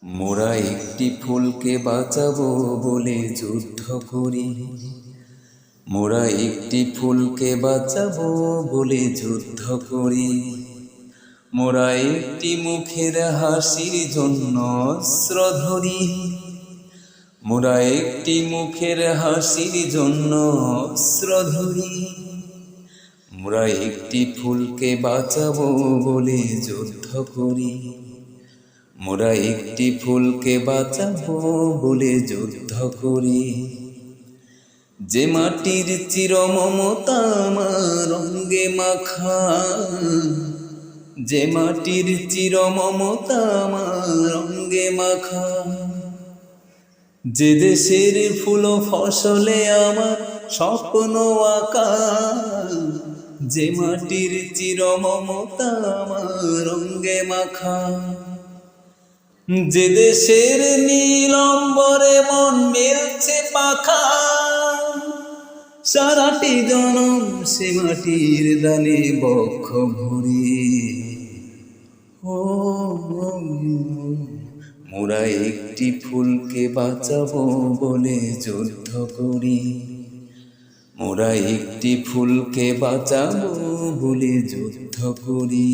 মোরা একটি ফুলকে বাঁচাবো বলে যুদ্ধ করি। মোরা একটি ফুলকে বাঁচাবো বলে যুদ্ধ করি। মোরা একটি মুখের হাসির জন্য অস্ত্র ধরি। মোরা একটি মুখের হাসির জন্য অস্ত্র ধরি। মোরা একটি ফুলকে বাঁচাবো বলে যুদ্ধ করি। মোরা একটি ফুলকে বাঁচাবো বলে যুদ্ধ করি। যে মাটির চির মমতা আমার অঙ্গে মাখা, যে মাটির চির মমতা আমার অঙ্গে মাখা, যে দেশের ফুল ফসলে আমার স্বপ্ন আঁকা, যে মাটির চির মমতা আমার অঙ্গে মাখা, যে দেশের নীল অম্বরে মন মেলছে পাখা, সারাটি জনম সে মাটির দানে বক্ষ ভরি। ও মোরা একটি ফুলকে বাঁচাবো বলে যুদ্ধ করি। মোরা একটি ফুলকে বাঁচাবো বলে যুদ্ধ করি।